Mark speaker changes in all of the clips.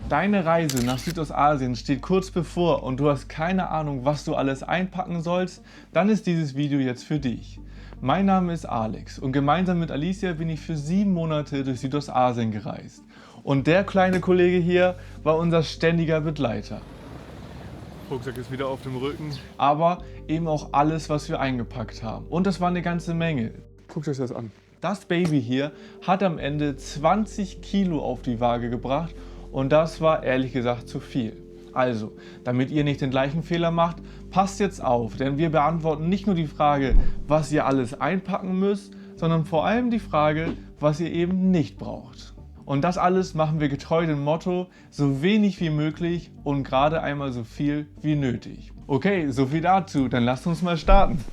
Speaker 1: Deine Reise nach Südostasien steht kurz bevor und du hast keine Ahnung, was du alles einpacken sollst, dann ist dieses Video jetzt für dich. Mein Name ist Alex und gemeinsam mit Alicia bin ich für 7 Monate durch Südostasien gereist. Und der kleine Kollege hier war unser ständiger Begleiter. Rucksack ist wieder auf dem Rücken. Aber eben auch alles, was wir eingepackt haben. Und das war eine ganze Menge. Guckt euch das an. Das Baby hier hat am Ende 20 Kilo auf die Waage gebracht. Und das war ehrlich gesagt zu viel. Also, damit ihr nicht den gleichen Fehler macht, passt jetzt auf, denn wir beantworten nicht nur die Frage, was ihr alles einpacken müsst, sondern vor allem die Frage, was ihr eben nicht braucht. Und das alles machen wir getreu dem Motto, so wenig wie möglich und gerade einmal so viel wie nötig. Okay, so viel dazu, dann lasst uns mal starten.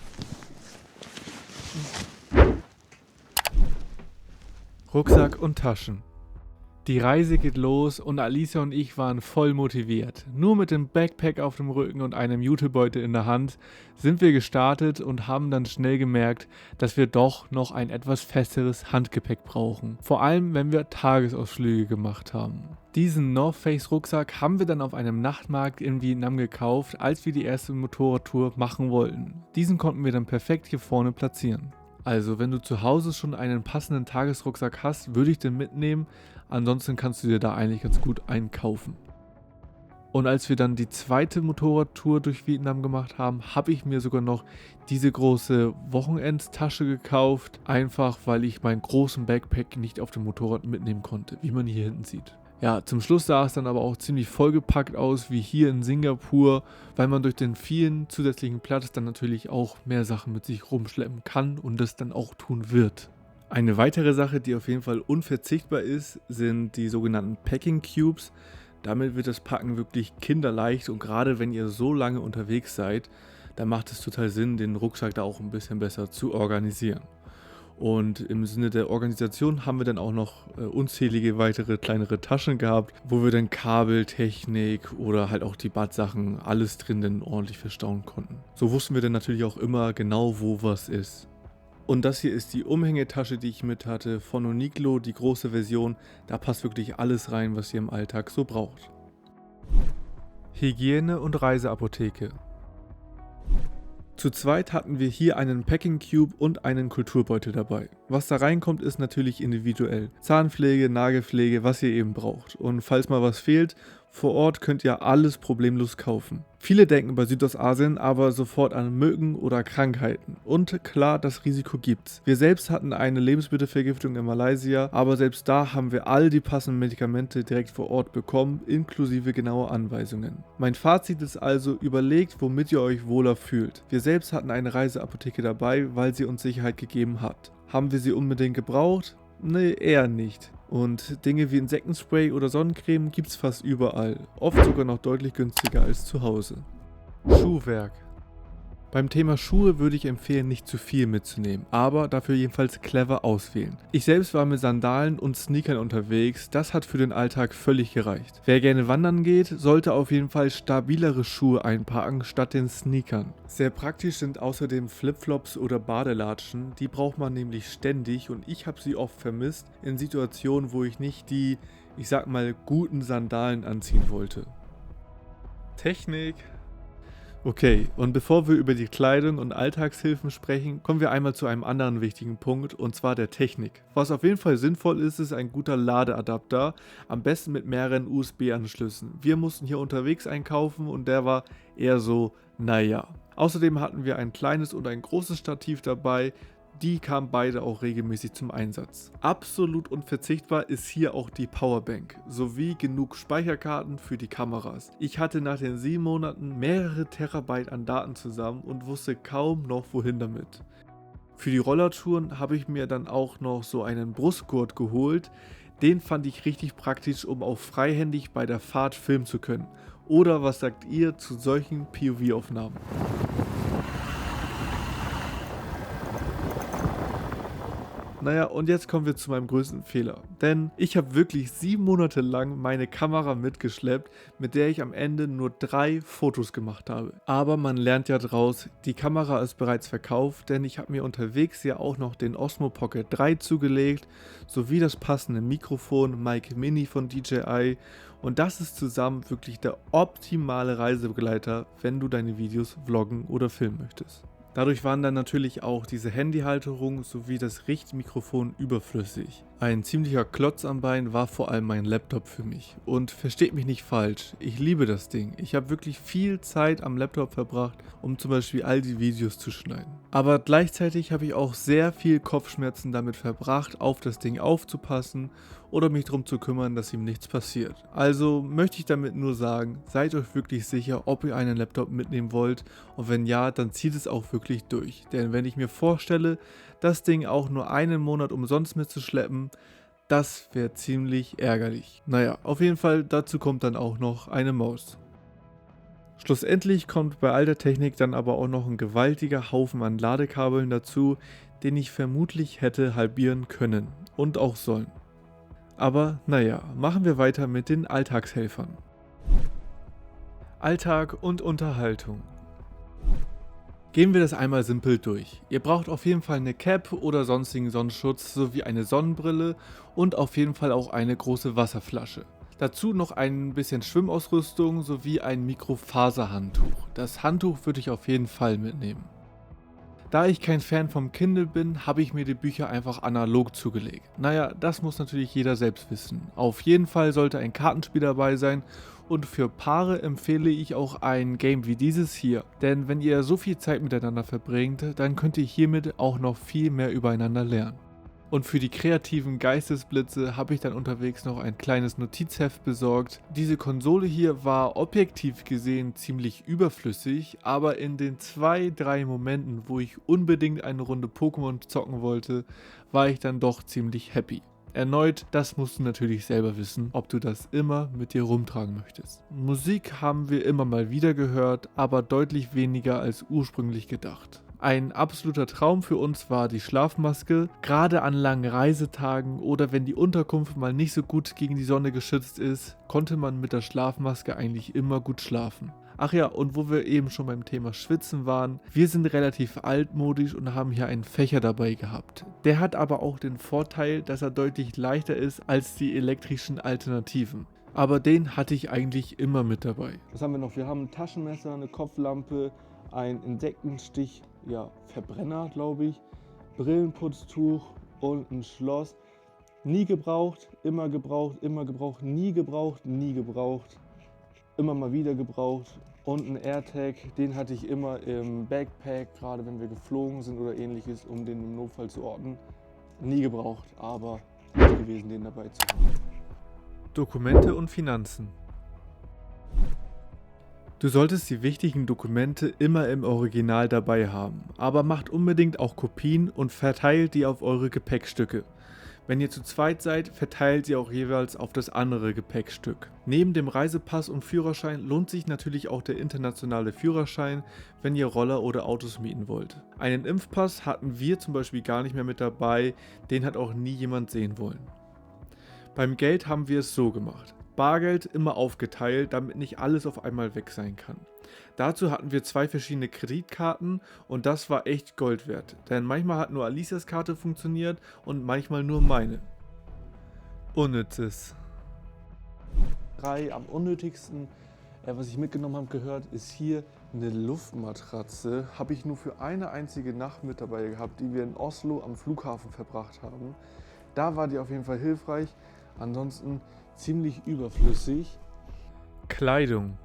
Speaker 1: Rucksack und Taschen. Die Reise geht los und Alicia und ich waren voll motiviert. Nur mit dem Backpack auf dem Rücken und einem Jutebeutel in der Hand sind wir gestartet und haben dann schnell gemerkt, dass wir doch noch ein etwas festeres Handgepäck brauchen. Vor allem, wenn wir Tagesausflüge gemacht haben. Diesen North Face Rucksack haben wir dann auf einem Nachtmarkt in Vietnam gekauft, als wir die erste Motorradtour machen wollten. Diesen konnten wir dann perfekt hier vorne platzieren. Also, wenn du zu Hause schon einen passenden Tagesrucksack hast, würde ich den mitnehmen. Ansonsten kannst du dir da eigentlich ganz gut einkaufen. Und als wir dann die zweite Motorradtour durch Vietnam gemacht haben, habe ich mir sogar noch diese große Wochenendtasche gekauft. Einfach, weil ich meinen großen Backpack nicht auf dem Motorrad mitnehmen konnte, wie man hier hinten sieht. Ja, zum Schluss sah es dann aber auch ziemlich vollgepackt aus, wie hier in Singapur, weil man durch den vielen zusätzlichen Platz dann natürlich auch mehr Sachen mit sich rumschleppen kann und das dann auch tun wird. Eine weitere Sache, die auf jeden Fall unverzichtbar ist, sind die sogenannten Packing Cubes. Damit wird das Packen wirklich kinderleicht und gerade wenn ihr so lange unterwegs seid, dann macht es total Sinn, den Rucksack da auch ein bisschen besser zu organisieren. Und im Sinne der Organisation haben wir dann auch noch unzählige weitere kleinere Taschen gehabt, wo wir dann Kabel, Technik oder halt auch die Badsachen, alles drin dann ordentlich verstauen konnten. So wussten wir dann natürlich auch immer genau, wo was ist. Und das hier ist die Umhängetasche, die ich mit hatte, von Uniqlo, die große Version. Da passt wirklich alles rein, was ihr im Alltag so braucht. Hygiene- und Reiseapotheke. Zu zweit hatten wir hier einen Packing Cube und einen Kulturbeutel dabei. Was da reinkommt, ist natürlich individuell. Zahnpflege, Nagelpflege, was ihr eben braucht. Und falls mal was fehlt, vor Ort könnt ihr alles problemlos kaufen. Viele denken bei Südostasien aber sofort an Mücken oder Krankheiten. Und klar, das Risiko gibt's. Wir selbst hatten eine Lebensmittelvergiftung in Malaysia, aber selbst da haben wir all die passenden Medikamente direkt vor Ort bekommen, inklusive genauer Anweisungen. Mein Fazit ist also, überlegt, womit ihr euch wohler fühlt. Wir selbst hatten eine Reiseapotheke dabei, weil sie uns Sicherheit gegeben hat. Haben wir sie unbedingt gebraucht? Nee, eher nicht. Und Dinge wie Insektenspray oder Sonnencreme gibt's fast überall. Oft sogar noch deutlich günstiger als zu Hause. Schuhwerk. Beim Thema Schuhe würde ich empfehlen, nicht zu viel mitzunehmen, aber dafür jedenfalls clever auswählen. Ich selbst war mit Sandalen und Sneakern unterwegs, das hat für den Alltag völlig gereicht. Wer gerne wandern geht, sollte auf jeden Fall stabilere Schuhe einpacken statt den Sneakern. Sehr praktisch sind außerdem Flipflops oder Badelatschen, die braucht man nämlich ständig und ich habe sie oft vermisst in Situationen, wo ich nicht die, ich sag mal, guten Sandalen anziehen wollte. Technik. Okay, und bevor wir über die Kleidung und Alltagshilfen sprechen, kommen wir einmal zu einem anderen wichtigen Punkt, und zwar der Technik. Was auf jeden Fall sinnvoll ist, ist ein guter Ladeadapter, am besten mit mehreren USB-Anschlüssen. Wir mussten hier unterwegs einkaufen und der war eher so, naja. Außerdem hatten wir ein kleines und ein großes Stativ dabei. Die kamen beide auch regelmäßig zum Einsatz. Absolut unverzichtbar ist hier auch die Powerbank, sowie genug Speicherkarten für die Kameras. Ich hatte nach den 7 Monaten mehrere Terabyte an Daten zusammen und wusste kaum noch wohin damit. Für die Rollertouren habe ich mir dann auch noch so einen Brustgurt geholt. Den fand ich richtig praktisch, um auch freihändig bei der Fahrt filmen zu können. Oder was sagt ihr zu solchen POV-Aufnahmen? Naja, und jetzt kommen wir zu meinem größten Fehler. Denn ich habe wirklich 7 Monate lang meine Kamera mitgeschleppt, mit der ich am Ende nur 3 Fotos gemacht habe. Aber man lernt ja draus, die Kamera ist bereits verkauft, denn ich habe mir unterwegs ja auch noch den Osmo Pocket 3 zugelegt, sowie das passende Mikrofon Mic Mini von DJI. Und das ist zusammen wirklich der optimale Reisebegleiter, wenn du deine Videos vloggen oder filmen möchtest. Dadurch waren dann natürlich auch diese Handyhalterung sowie das Richtmikrofon überflüssig. Ein ziemlicher Klotz am Bein war vor allem mein Laptop für mich. Und versteht mich nicht falsch, ich liebe das Ding. Ich habe wirklich viel Zeit am Laptop verbracht, um zum Beispiel all die Videos zu schneiden. Aber gleichzeitig habe ich auch sehr viel Kopfschmerzen damit verbracht, auf das Ding aufzupassen oder mich darum zu kümmern, dass ihm nichts passiert. Also möchte ich damit nur sagen, seid euch wirklich sicher, ob ihr einen Laptop mitnehmen wollt, und wenn ja, dann zieht es auch wirklich durch. Denn wenn ich mir vorstelle, das Ding auch nur einen Monat umsonst mitzuschleppen, das wäre ziemlich ärgerlich. Naja, auf jeden Fall dazu kommt dann auch noch eine Maus. Schlussendlich kommt bei all der Technik dann aber auch noch ein gewaltiger Haufen an Ladekabeln dazu, den ich vermutlich hätte halbieren können und auch sollen. Aber naja, machen wir weiter mit den Alltagshelfern. Alltag und Unterhaltung. Gehen wir das einmal simpel durch. Ihr braucht auf jeden Fall eine Cap oder sonstigen Sonnenschutz sowie eine Sonnenbrille und auf jeden Fall auch eine große Wasserflasche. Dazu noch ein bisschen Schwimmausrüstung sowie ein Mikrofaserhandtuch. Das Handtuch würde ich auf jeden Fall mitnehmen. Da ich kein Fan vom Kindle bin, habe ich mir die Bücher einfach analog zugelegt. Naja, das muss natürlich jeder selbst wissen. Auf jeden Fall sollte ein Kartenspiel dabei sein und für Paare empfehle ich auch ein Game wie dieses hier. Denn wenn ihr so viel Zeit miteinander verbringt, dann könnt ihr hiermit auch noch viel mehr übereinander lernen. Und für die kreativen Geistesblitze habe ich dann unterwegs noch ein kleines Notizheft besorgt. Diese Konsole hier war objektiv gesehen ziemlich überflüssig, aber in den 2-3 Momenten, wo ich unbedingt eine Runde Pokémon zocken wollte, war ich dann doch ziemlich happy. Erneut, das musst du natürlich selber wissen, ob du das immer mit dir rumtragen möchtest. Musik haben wir immer mal wieder gehört, aber deutlich weniger als ursprünglich gedacht. Ein absoluter Traum für uns war die Schlafmaske, gerade an langen Reisetagen oder wenn die Unterkunft mal nicht so gut gegen die Sonne geschützt ist, konnte man mit der Schlafmaske eigentlich immer gut schlafen. Ach ja, und wo wir eben schon beim Thema Schwitzen waren, wir sind relativ altmodisch und haben hier einen Fächer dabei gehabt. Der hat aber auch den Vorteil, dass er deutlich leichter ist als die elektrischen Alternativen. Aber den hatte ich eigentlich immer mit dabei. Was haben wir noch? Wir haben ein Taschenmesser, eine Kopflampe, ein Insektenstich, Verbrenner, glaube ich, Brillenputztuch und ein Schloss. Nie gebraucht, immer gebraucht, immer gebraucht, nie gebraucht, nie gebraucht, immer mal wieder gebraucht. Und ein AirTag, den hatte ich immer im Backpack, gerade wenn wir geflogen sind oder ähnliches, um den im Notfall zu orten. Nie gebraucht, aber gut gewesen, den dabei zu haben. Dokumente und Finanzen. Du solltest die wichtigen Dokumente immer im Original dabei haben, aber macht unbedingt auch Kopien und verteilt die auf eure Gepäckstücke. Wenn ihr zu zweit seid, verteilt sie auch jeweils auf das andere Gepäckstück. Neben dem Reisepass und Führerschein lohnt sich natürlich auch der internationale Führerschein, wenn ihr Roller oder Autos mieten wollt. Einen Impfpass hatten wir zum Beispiel gar nicht mehr mit dabei, den hat auch nie jemand sehen wollen. Beim Geld haben wir es so gemacht. Bargeld immer aufgeteilt, damit nicht alles auf einmal weg sein kann. Dazu hatten wir 2 verschiedene Kreditkarten und das war echt Gold wert, denn manchmal hat nur Alicias Karte funktioniert und manchmal nur meine. Unnützes. 3 am unnötigsten, was ich mitgenommen habe, gehört, ist hier eine Luftmatratze. Habe ich nur für eine einzige Nacht mit dabei gehabt, die wir in Oslo am Flughafen verbracht haben. Da war die auf jeden Fall hilfreich, ansonsten ziemlich überflüssig. Kleidung.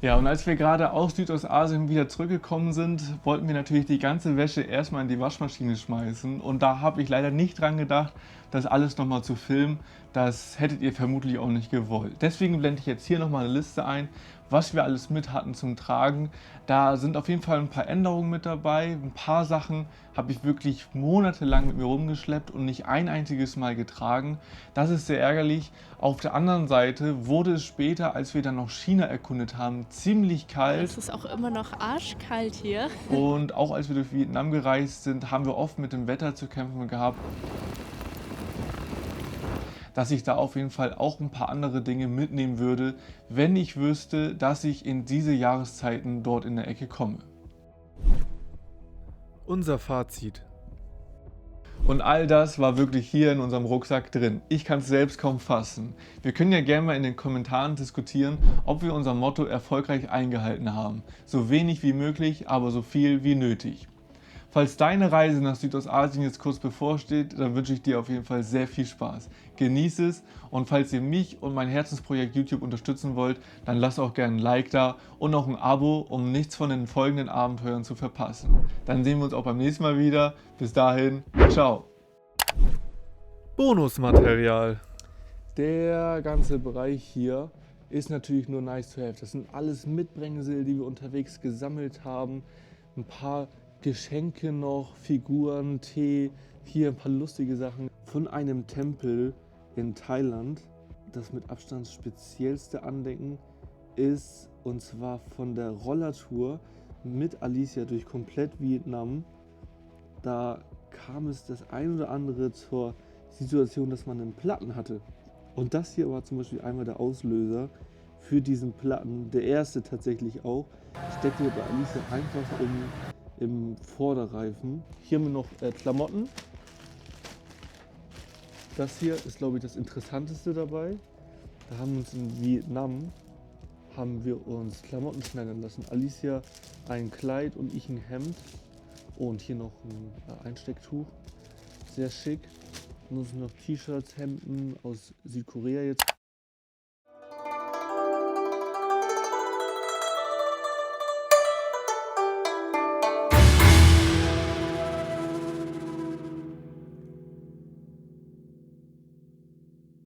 Speaker 1: Ja, und als wir gerade aus Südostasien wieder zurückgekommen sind, wollten wir natürlich die ganze Wäsche erstmal in die Waschmaschine schmeißen. Und da habe ich leider nicht dran gedacht, das alles nochmal zu filmen. Das hättet ihr vermutlich auch nicht gewollt. Deswegen blende ich jetzt hier nochmal eine Liste ein, was wir alles mit hatten zum Tragen. Da sind auf jeden Fall ein paar Änderungen mit dabei. Ein paar Sachen habe ich wirklich monatelang mit mir rumgeschleppt und nicht ein einziges Mal getragen. Das ist sehr ärgerlich. Auf der anderen Seite wurde es später, als wir dann noch China erkundet haben, ziemlich kalt.
Speaker 2: Es ist auch immer noch arschkalt hier.
Speaker 1: Und auch als wir durch Vietnam gereist sind, haben wir oft mit dem Wetter zu kämpfen gehabt, dass ich da auf jeden Fall auch ein paar andere Dinge mitnehmen würde, wenn ich wüsste, dass ich in diese Jahreszeiten dort in der Ecke komme. Unser Fazit. Und all das war wirklich hier in unserem Rucksack drin. Ich kann es selbst kaum fassen. Wir können ja gerne mal in den Kommentaren diskutieren, ob wir unser Motto erfolgreich eingehalten haben. So wenig wie möglich, aber so viel wie nötig. Falls deine Reise nach Südostasien jetzt kurz bevorsteht, dann wünsche ich dir auf jeden Fall sehr viel Spaß. Genieß es und falls ihr mich und mein Herzensprojekt YouTube unterstützen wollt, dann lasst auch gerne ein Like da und noch ein Abo, um nichts von den folgenden Abenteuern zu verpassen. Dann sehen wir uns auch beim nächsten Mal wieder. Bis dahin, ciao! Bonusmaterial. Der ganze Bereich hier ist natürlich nur nice to have. Das sind alles Mitbringsel, die wir unterwegs gesammelt haben. Ein paar Geschenke noch, Figuren, Tee, hier ein paar lustige Sachen von einem Tempel in Thailand. Das mit Abstand speziellste Andenken ist, und zwar von der Rollertour mit Alicia durch komplett Vietnam. Da kam es das ein oder andere zur Situation, dass man einen Platten hatte. Und das hier war zum Beispiel einmal der Auslöser für diesen Platten, der erste tatsächlich auch. Steckte bei Alicia einfach im Vorderreifen. Hier haben wir noch Klamotten. Das hier ist, glaube ich, das Interessanteste dabei. Da haben wir uns in Vietnam Klamotten schneiden lassen. Alicia ein Kleid und ich ein Hemd. Und hier noch ein Einstecktuch. Sehr schick. Und uns noch T-Shirts, Hemden aus Südkorea jetzt.